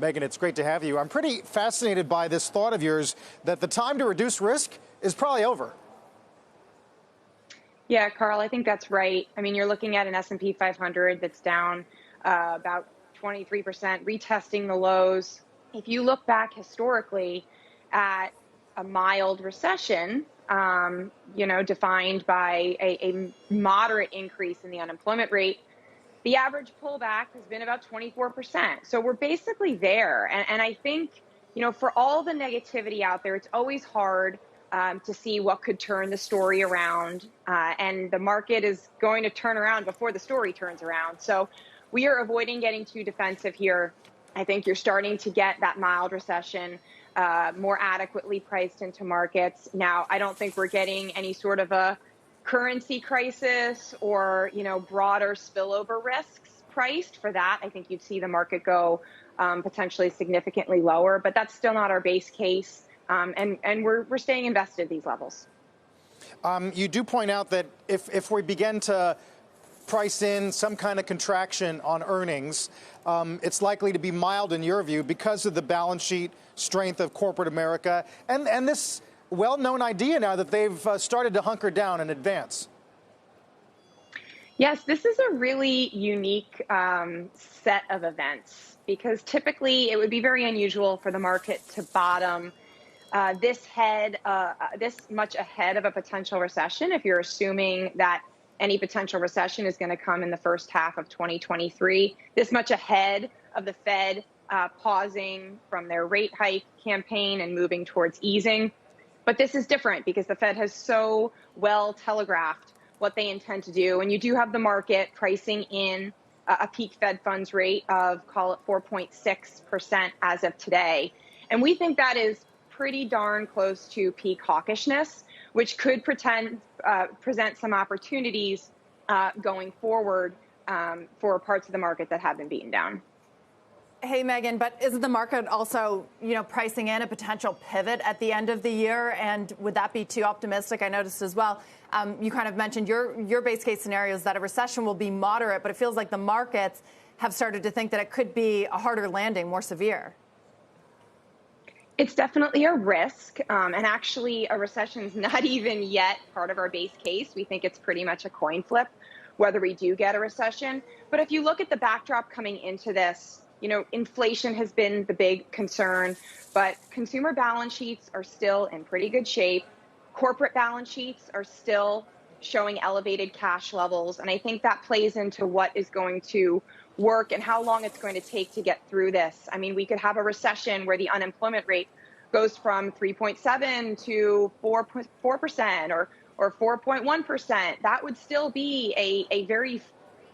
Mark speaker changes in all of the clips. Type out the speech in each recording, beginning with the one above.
Speaker 1: Meghan, it's great to have you. I'm pretty fascinated by this thought of yours that the time to reduce risk is probably over.
Speaker 2: Yeah, Carl, I think that's right. I mean, you're looking at an S&P 500 that's down about 23%, retesting the lows. If you look back historically at a mild recession, defined by a moderate increase in the unemployment rate, the average pullback has been about 24%. So we're basically there. And I think, for all the negativity out there, it's always hard to see what could turn the story around. And the market is going to turn around before the story turns around. So we are avoiding getting too defensive here. I think you're starting to get that mild recession more adequately priced into markets. Now, I don't think we're getting any sort of a currency crisis or, broader spillover risks priced for that. I think you'd see the market go potentially significantly lower, but that's still not our base case. And we're staying invested at these levels.
Speaker 1: You do point out that if we begin to price in some kind of contraction on earnings, it's likely to be mild in your view because of the balance sheet strength of corporate America and this well-known idea now that they've started to hunker down in advance.
Speaker 2: Yes, this is a really unique set of events because typically it would be very unusual for the market to bottom this much ahead of a potential recession if you're assuming that any potential recession is going to come in the first half of 2023, this much ahead of the Fed pausing from their rate hike campaign and moving towards easing. But this is different because the Fed has so well telegraphed what they intend to do. And you do have the market pricing in a peak Fed funds rate of, call it 4.6% as of today. And we think that is pretty darn close to peak hawkishness, which could present some opportunities going forward for parts of the market that have been beaten down.
Speaker 3: Hey, Meghan, but isn't the market also, pricing in a potential pivot at the end of the year? And would that be too optimistic? I noticed as well, you kind of mentioned your base case scenario is that a recession will be moderate, but it feels like the markets have started to think that it could be a harder landing, more severe.
Speaker 2: It's definitely a risk. And actually, a recession is not even yet part of our base case. We think it's pretty much a coin flip whether we do get a recession. But if you look at the backdrop coming into this, inflation has been the big concern, but consumer balance sheets are still in pretty good shape. Corporate balance sheets are still showing elevated cash levels. And I think that plays into what is going to work and how long it's going to take to get through this. I mean, we could have a recession where the unemployment rate goes from 3.7 to 4% or 4.1%. That would still be a very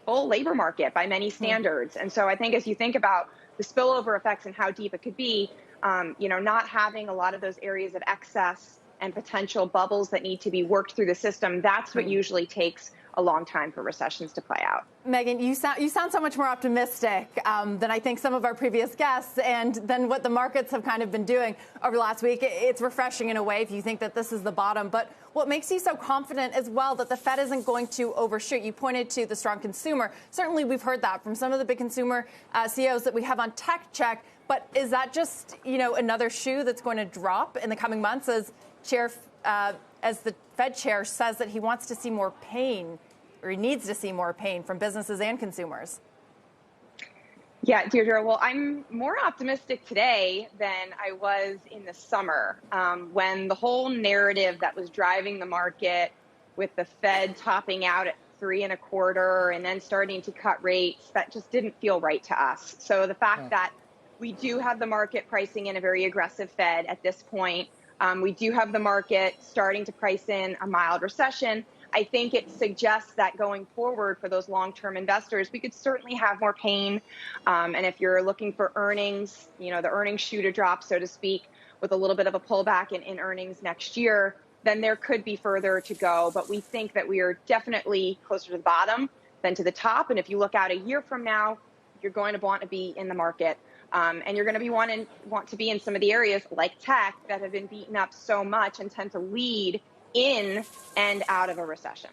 Speaker 2: full labor market by many standards. And so I think as you think about the spillover effects and how deep it could be, not having a lot of those areas of excess and potential bubbles that need to be worked through the system, that's what usually takes a long time for recessions to play out.
Speaker 3: Meghan, you sound so much more optimistic than I think some of our previous guests and than what the markets have kind of been doing over the last week. It's refreshing in a way if you think that this is the bottom. But what makes you so confident as well that the Fed isn't going to overshoot? You pointed to the strong consumer. Certainly we've heard that from some of the big consumer CEOs that we have on Tech Check. But is that just, another shoe that's going to drop in the coming months as the Fed chair says that he wants to see more pain, or he needs to see more pain from businesses and consumers?
Speaker 2: Yeah, Deirdre, well, I'm more optimistic today than I was in the summer when the whole narrative that was driving the market with the Fed topping out at 3.25 and then starting to cut rates, that just didn't feel right to us. So the fact that we do have the market pricing in a very aggressive Fed at this point, we do have the market starting to price in a mild recession. I think it suggests that going forward for those long-term investors, we could certainly have more pain. And if you're looking for earnings, the earnings shoe to drop, so to speak, with a little bit of a pullback in earnings next year, then there could be further to go. But we think that we are definitely closer to the bottom than to the top. And if you look out a year from now, you're going to want to be in the market. And you're going to be want to be in some of the areas like tech that have been beaten up so much and tend to lead in and out of a recession.